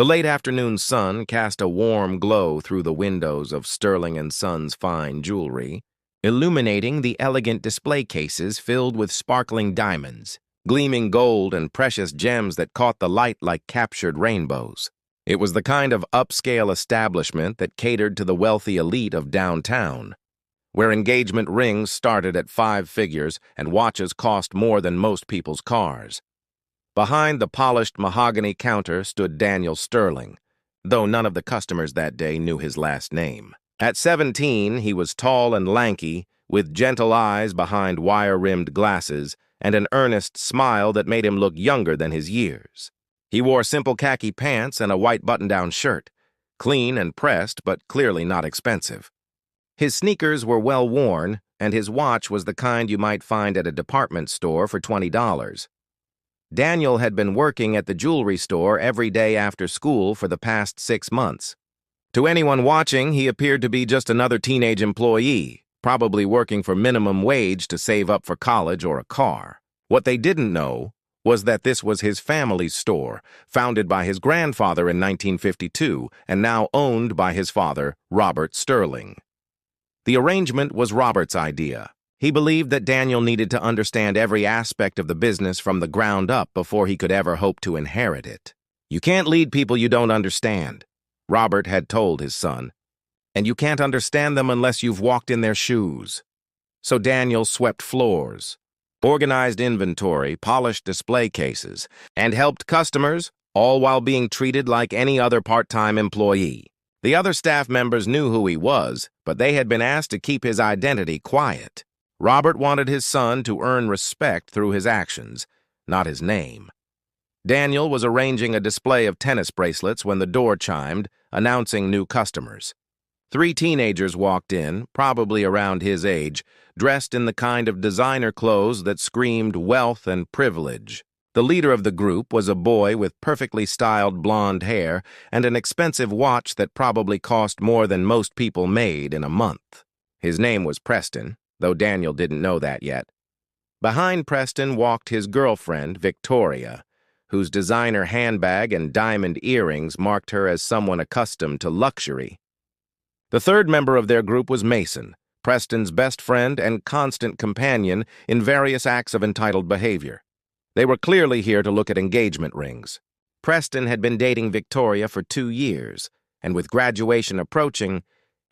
The late afternoon sun cast a warm glow through the windows of Sterling & Sons' fine jewelry, illuminating the elegant display cases filled with sparkling diamonds, gleaming gold and precious gems that caught the light like captured rainbows. It was the kind of upscale establishment that catered to the wealthy elite of downtown, where engagement rings started at 5 figures and watches cost more than most people's cars. Behind the polished mahogany counter stood Daniel Sterling, though none of the customers that day knew his last name. At 17, he was tall and lanky, with gentle eyes behind wire-rimmed glasses and an earnest smile that made him look younger than his years. He wore simple khaki pants and a white button-down shirt, clean and pressed but clearly not expensive. His sneakers were well worn, and his watch was the kind you might find at a department store for $20. Daniel had been working at the jewelry store every day after school for the past 6 months. To anyone watching, he appeared to be just another teenage employee, probably working for minimum wage to save up for college or a car. What they didn't know was that this was his family's store, founded by his grandfather in 1952 and now owned by his father, Robert Sterling. The arrangement was Robert's idea. He believed that Daniel needed to understand every aspect of the business from the ground up before he could ever hope to inherit it. "You can't lead people you don't understand," Robert had told his son, "and you can't understand them unless you've walked in their shoes." So Daniel swept floors, organized inventory, polished display cases, and helped customers, all while being treated like any other part-time employee. The other staff members knew who he was, but they had been asked to keep his identity quiet. Robert wanted his son to earn respect through his actions, not his name. Daniel was arranging a display of tennis bracelets when the door chimed, announcing new customers. 3 teenagers walked in, probably around his age, dressed in the kind of designer clothes that screamed wealth and privilege. The leader of the group was a boy with perfectly styled blonde hair and an expensive watch that probably cost more than most people made in a month. His name was Preston, though Daniel didn't know that yet. Behind Preston walked his girlfriend, Victoria, whose designer handbag and diamond earrings marked her as someone accustomed to luxury. The third member of their group was Mason, Preston's best friend and constant companion in various acts of entitled behavior. They were clearly here to look at engagement rings. Preston had been dating Victoria for 2 years, and with graduation approaching,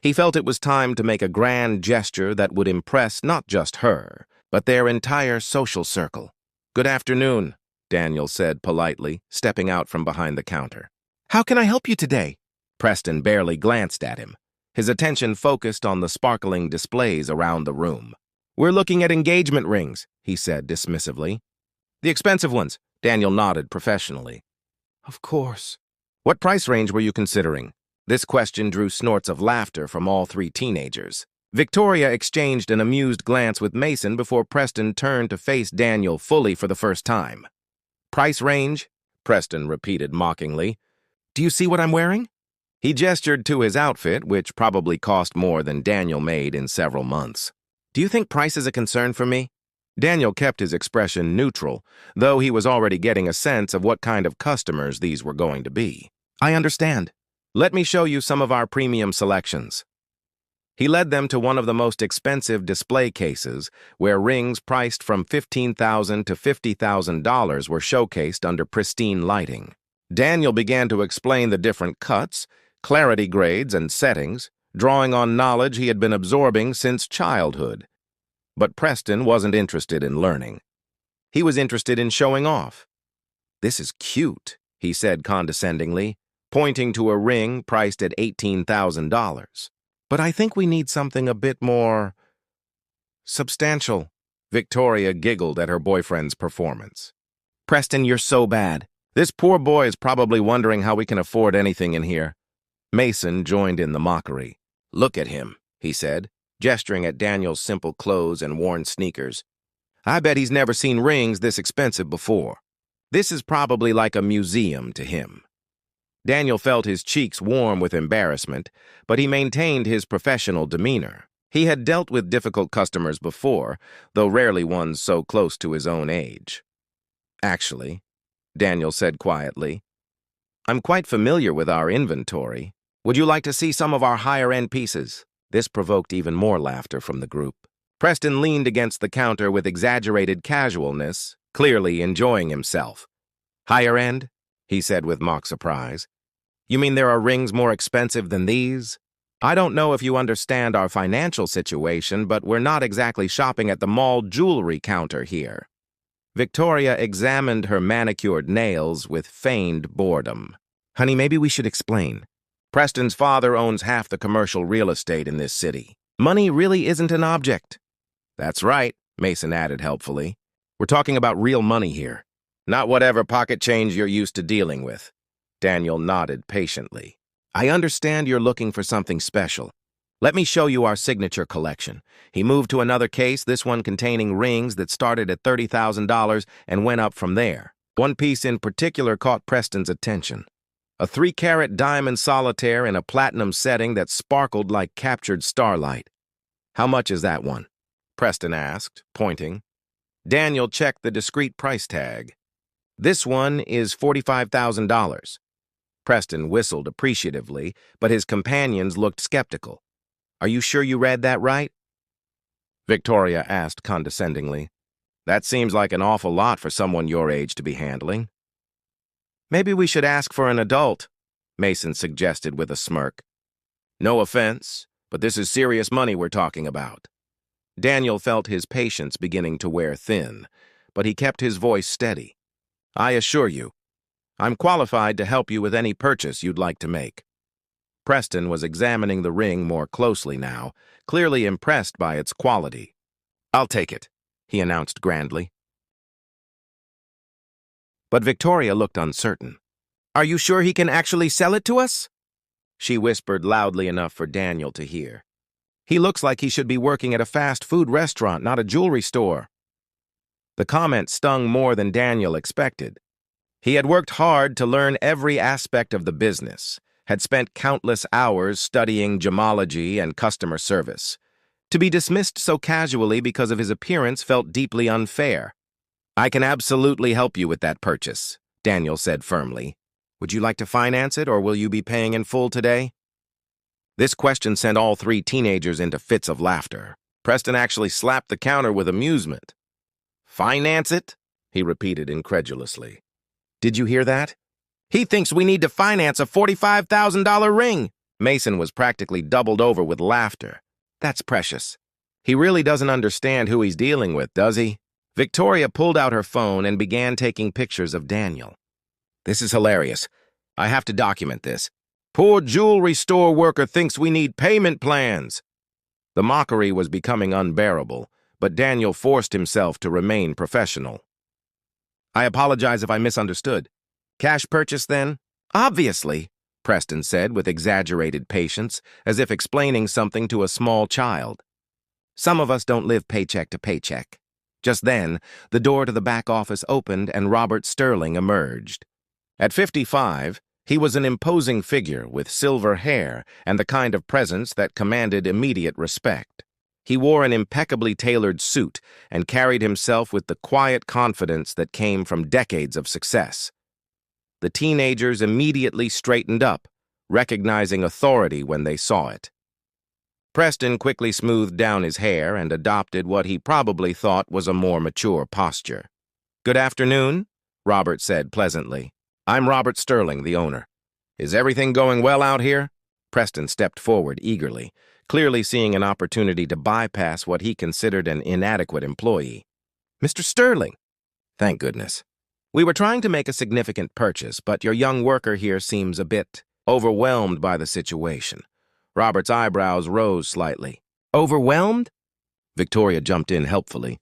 he felt it was time to make a grand gesture that would impress not just her, but their entire social circle. "Good afternoon," Daniel said politely, stepping out from behind the counter. "How can I help you today?" Preston barely glanced at him, his attention focused on the sparkling displays around the room. "We're looking at engagement rings," he said dismissively. "The expensive ones," Daniel nodded professionally. "Of course. What price range were you considering?" This question drew snorts of laughter from all 3 teenagers. Victoria exchanged an amused glance with Mason before Preston turned to face Daniel fully for the first time. "Price range?" Preston repeated mockingly. "Do you see what I'm wearing?" He gestured to his outfit, which probably cost more than Daniel made in several months. "Do you think price is a concern for me?" Daniel kept his expression neutral, though he was already getting a sense of what kind of customers these were going to be. "I understand. Let me show you some of our premium selections." He led them to one of the most expensive display cases, where rings priced from $15,000 to $50,000 were showcased under pristine lighting. Daniel began to explain the different cuts, clarity grades, and settings, drawing on knowledge he had been absorbing since childhood. But Preston wasn't interested in learning. He was interested in showing off. "This is cute," he said condescendingly, pointing to a ring priced at $18,000. "But I think we need something a bit more substantial." Victoria giggled at her boyfriend's performance. "Preston, you're so bad. This poor boy is probably wondering how we can afford anything in here." Mason joined in the mockery. "Look at him," he said, gesturing at Daniel's simple clothes and worn sneakers. "I bet he's never seen rings this expensive before. This is probably like a museum to him." Daniel felt his cheeks warm with embarrassment, but he maintained his professional demeanor. He had dealt with difficult customers before, though rarely ones so close to his own age. "Actually," Daniel said quietly, I'm quite familiar with our inventory. Would you like to see some of our higher-end pieces? This provoked even more laughter from the group. Preston leaned against the counter with exaggerated casualness, clearly enjoying himself. Higher end? He said with mock surprise. You mean there are rings more expensive than these? I don't know if you understand our financial situation, but we're not exactly shopping at the mall jewelry counter here. Victoria examined her manicured nails with feigned boredom. Honey, maybe we should explain. Preston's father owns half the commercial real estate in this city. Money really isn't an object. That's right, Mason added helpfully. We're talking about real money here, not whatever pocket change you're used to dealing with. Daniel nodded patiently. I understand you're looking for something special. Let me show you our signature collection. He moved to another case, this one containing rings that started at $30,000 and went up from there. One piece in particular caught Preston's attention. A 3-carat diamond solitaire in a platinum setting that sparkled like captured starlight. How much is that one? Preston asked, pointing. Daniel checked the discreet price tag. This one is $45,000. Preston whistled appreciatively, but his companions looked skeptical. Are you sure you read that right? Victoria asked condescendingly. That seems like an awful lot for someone your age to be handling. Maybe we should ask for an adult, Mason suggested with a smirk. No offense, but this is serious money we're talking about. Daniel felt his patience beginning to wear thin, but he kept his voice steady. I assure you, I'm qualified to help you with any purchase you'd like to make. Preston was examining the ring more closely now, clearly impressed by its quality. I'll take it, he announced grandly. But Victoria looked uncertain. Are you sure he can actually sell it to us? She whispered loudly enough for Daniel to hear. He looks like he should be working at a fast food restaurant, not a jewelry store. The comment stung more than Daniel expected. He had worked hard to learn every aspect of the business, had spent countless hours studying gemology and customer service. To be dismissed so casually because of his appearance felt deeply unfair. I can absolutely help you with that purchase, Daniel said firmly. Would you like to finance it, or will you be paying in full today? This question sent all 3 teenagers into fits of laughter. Preston actually slapped the counter with amusement. Finance it? He repeated incredulously. Did you hear that? He thinks we need to finance a $45,000 ring. Mason was practically doubled over with laughter. That's precious. He really doesn't understand who he's dealing with, does he? Victoria pulled out her phone and began taking pictures of Daniel. This is hilarious. I have to document this. Poor jewelry store worker thinks we need payment plans. The mockery was becoming unbearable, but Daniel forced himself to remain professional. I apologize if I misunderstood. Cash purchase, then? Obviously, Preston said with exaggerated patience, as if explaining something to a small child. Some of us don't live paycheck to paycheck. Just then, the door to the back office opened and Robert Sterling emerged. At 55, he was an imposing figure with silver hair and the kind of presence that commanded immediate respect. He wore an impeccably tailored suit and carried himself with the quiet confidence that came from decades of success. The teenagers immediately straightened up, recognizing authority when they saw it. Preston quickly smoothed down his hair and adopted what he probably thought was a more mature posture. Good afternoon, Robert said pleasantly. I'm Robert Sterling, the owner. Is everything going well out here? Preston stepped forward eagerly, clearly seeing an opportunity to bypass what he considered an inadequate employee. Mr. Sterling! Thank goodness. We were trying to make a significant purchase, but your young worker here seems a bit overwhelmed by the situation. Robert's eyebrows rose slightly. Overwhelmed? Victoria jumped in helpfully.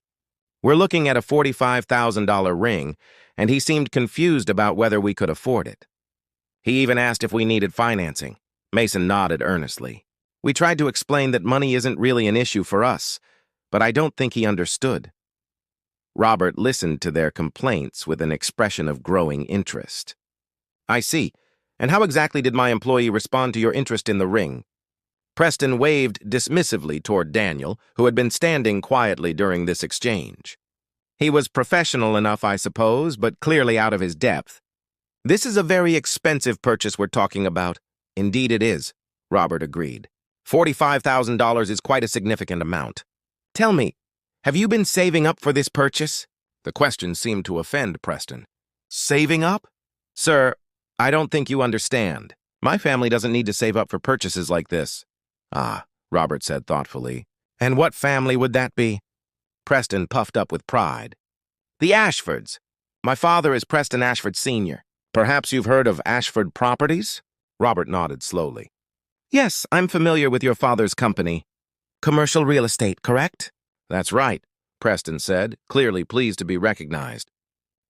We're looking at a $45,000 ring, and he seemed confused about whether we could afford it. He even asked if we needed financing. Mason nodded earnestly. We tried to explain that money isn't really an issue for us, but I don't think he understood. Robert listened to their complaints with an expression of growing interest. I see. And how exactly did my employee respond to your interest in the ring? Preston waved dismissively toward Daniel, who had been standing quietly during this exchange. He was professional enough, I suppose, but clearly out of his depth. This is a very expensive purchase we're talking about. Indeed it is, Robert agreed. $45,000 is quite a significant amount. Tell me, have you been saving up for this purchase? The question seemed to offend Preston. Saving up? Sir, I don't think you understand. My family doesn't need to save up for purchases like this. Ah, Robert said thoughtfully. And what family would that be? Preston puffed up with pride. The Ashfords. My father is Preston Ashford Sr. Perhaps you've heard of Ashford Properties? Robert nodded slowly. Yes, I'm familiar with your father's company. Commercial real estate, correct? That's right, Preston said, clearly pleased to be recognized.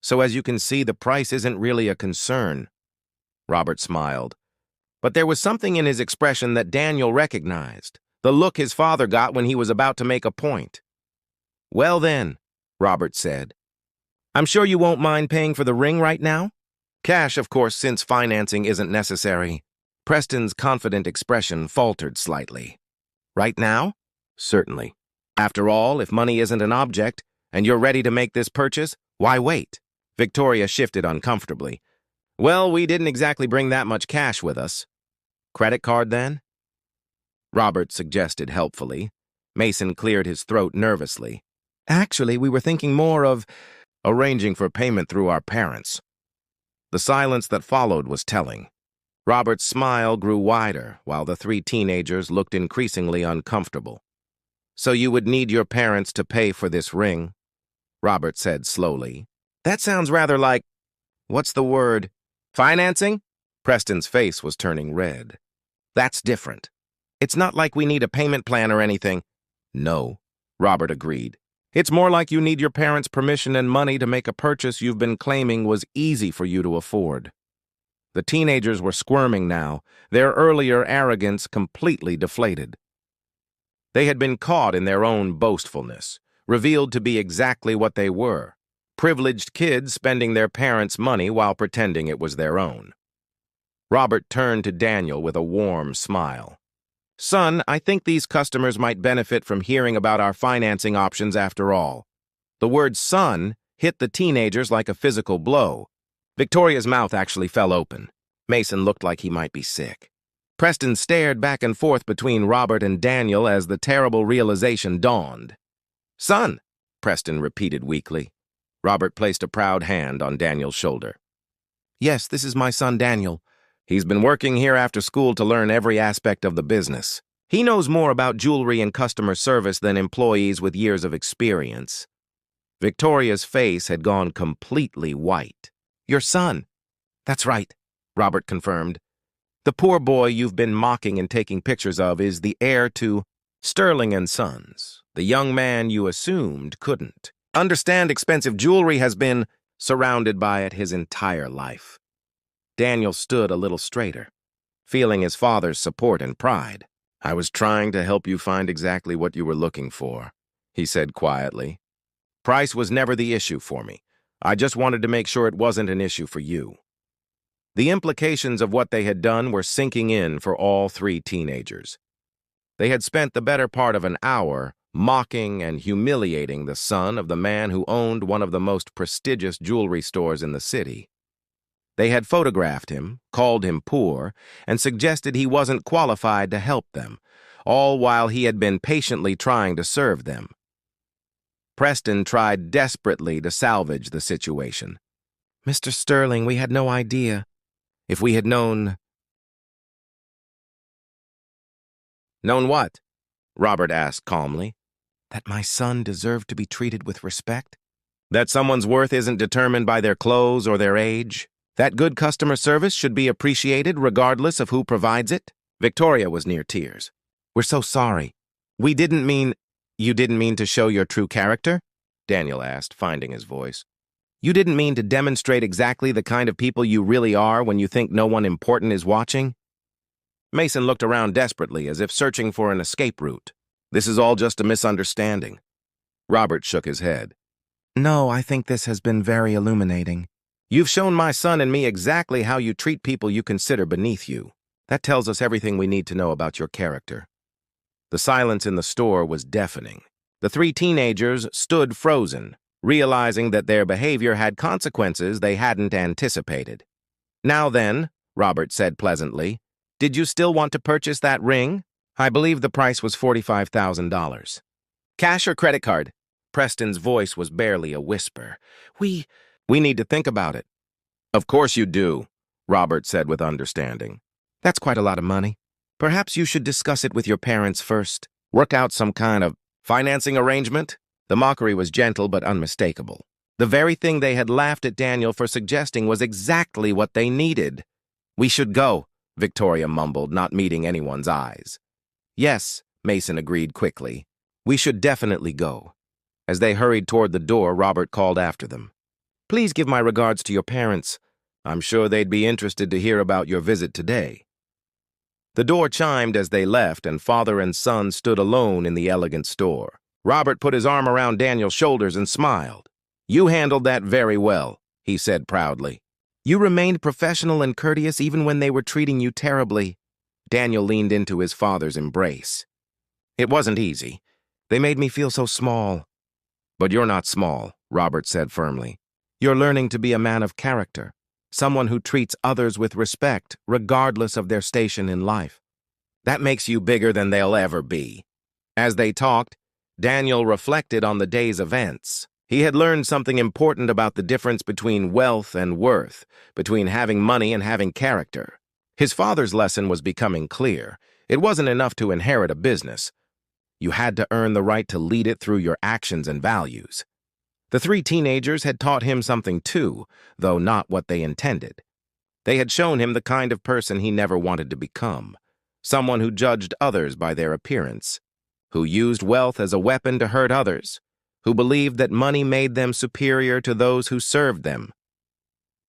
So as you can see, the price isn't really a concern. Robert smiled. But there was something in his expression that Daniel recognized, the look his father got when he was about to make a point. Well then, Robert said, I'm sure you won't mind paying for the ring right now? Cash, of course, since financing isn't necessary. Preston's confident expression faltered slightly. Right now? Certainly. After all, if money isn't an object, and you're ready to make this purchase, why wait? Victoria shifted uncomfortably. Well, we didn't exactly bring that much cash with us. Credit card, then? Robert suggested helpfully. Mason cleared his throat nervously. Actually, we were thinking more of arranging for payment through our parents. The silence that followed was telling. Robert's smile grew wider, while the three teenagers looked increasingly uncomfortable. So you would need your parents to pay for this ring? Robert said slowly. That sounds rather like, what's the word? Financing? Preston's face was turning red. That's different. It's not like we need a payment plan or anything. No, Robert agreed. It's more like you need your parents' permission and money to make a purchase you've been claiming was easy for you to afford. The teenagers were squirming now, their earlier arrogance completely deflated. They had been caught in their own boastfulness, revealed to be exactly what they were, privileged kids spending their parents' money while pretending it was their own. Robert turned to Daniel with a warm smile. Son, I think these customers might benefit from hearing about our financing options after all. The word son hit the teenagers like a physical blow. Victoria's mouth actually fell open. Mason looked like he might be sick. Preston stared back and forth between Robert and Daniel as the terrible realization dawned. Son, Preston repeated weakly. Robert placed a proud hand on Daniel's shoulder. Yes, this is my son Daniel. He's been working here after school to learn every aspect of the business. He knows more about jewelry and customer service than employees with years of experience. Victoria's face had gone completely white. Your son. That's right, Robert confirmed. The poor boy you've been mocking and taking pictures of is the heir to Sterling and Sons, the young man you assumed couldn't. Understand expensive jewelry has been surrounded by it his entire life. Daniel stood a little straighter, feeling his father's support and pride. I was trying to help you find exactly what you were looking for, he said quietly. Price was never the issue for me. I just wanted to make sure it wasn't an issue for you. The implications of what they had done were sinking in for all three teenagers. They had spent the better part of an hour mocking and humiliating the son of the man who owned one of the most prestigious jewelry stores in the city. They had photographed him, called him poor, and suggested he wasn't qualified to help them, all while he had been patiently trying to serve them. Preston tried desperately to salvage the situation. Mr. Sterling, we had no idea. If we had known... Known what? Robert asked calmly. That my son deserved to be treated with respect? That someone's worth isn't determined by their clothes or their age? That good customer service should be appreciated regardless of who provides it? Victoria was near tears. We're so sorry. We didn't mean... You didn't mean to show your true character? Daniel asked, finding his voice. You didn't mean to demonstrate exactly the kind of people you really are when you think no one important is watching? Mason looked around desperately, as if searching for an escape route. This is all just a misunderstanding. Robert shook his head. No, I think this has been very illuminating. You've shown my son and me exactly how you treat people you consider beneath you. That tells us everything we need to know about your character. The silence in the store was deafening. The three teenagers stood frozen, realizing that their behavior had consequences they hadn't anticipated. Now then, Robert said pleasantly, did you still want to purchase that ring? I believe the price was $45,000. Cash or credit card? Preston's voice was barely a whisper. We need to think about it. Of course you do, Robert said with understanding. That's quite a lot of money. Perhaps you should discuss it with your parents first. Work out some kind of financing arrangement? The mockery was gentle but unmistakable. The very thing they had laughed at Daniel for suggesting was exactly what they needed. We should go, Victoria mumbled, not meeting anyone's eyes. Yes, Mason agreed quickly. We should definitely go. As they hurried toward the door, Robert called after them. Please give my regards to your parents. I'm sure they'd be interested to hear about your visit today. The door chimed as they left, and father and son stood alone in the elegant store. Robert put his arm around Daniel's shoulders and smiled. You handled that very well, he said proudly. You remained professional and courteous even when they were treating you terribly. Daniel leaned into his father's embrace. It wasn't easy. They made me feel so small. But you're not small, Robert said firmly. You're learning to be a man of character, someone who treats others with respect regardless of their station in life. That makes you bigger than they'll ever be. As they talked, Daniel reflected on the day's events. He had learned something important about the difference between wealth and worth, between having money and having character. His father's lesson was becoming clear. It wasn't enough to inherit a business. You had to earn the right to lead it through your actions and values. The three teenagers had taught him something too, though not what they intended. They had shown him the kind of person he never wanted to become, someone who judged others by their appearance, who used wealth as a weapon to hurt others, who believed that money made them superior to those who served them.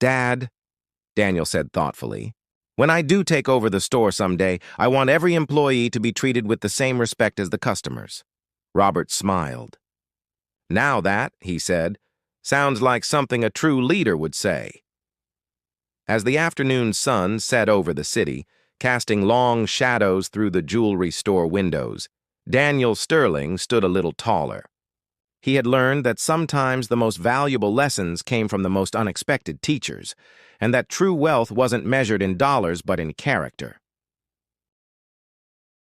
Dad, Daniel said thoughtfully, when I do take over the store someday, I want every employee to be treated with the same respect as the customers. Robert smiled. Now that, he said, sounds like something a true leader would say. As the afternoon sun set over the city, casting long shadows through the jewelry store windows, Daniel Sterling stood a little taller. He had learned that sometimes the most valuable lessons came from the most unexpected teachers, and that true wealth wasn't measured in dollars but in character.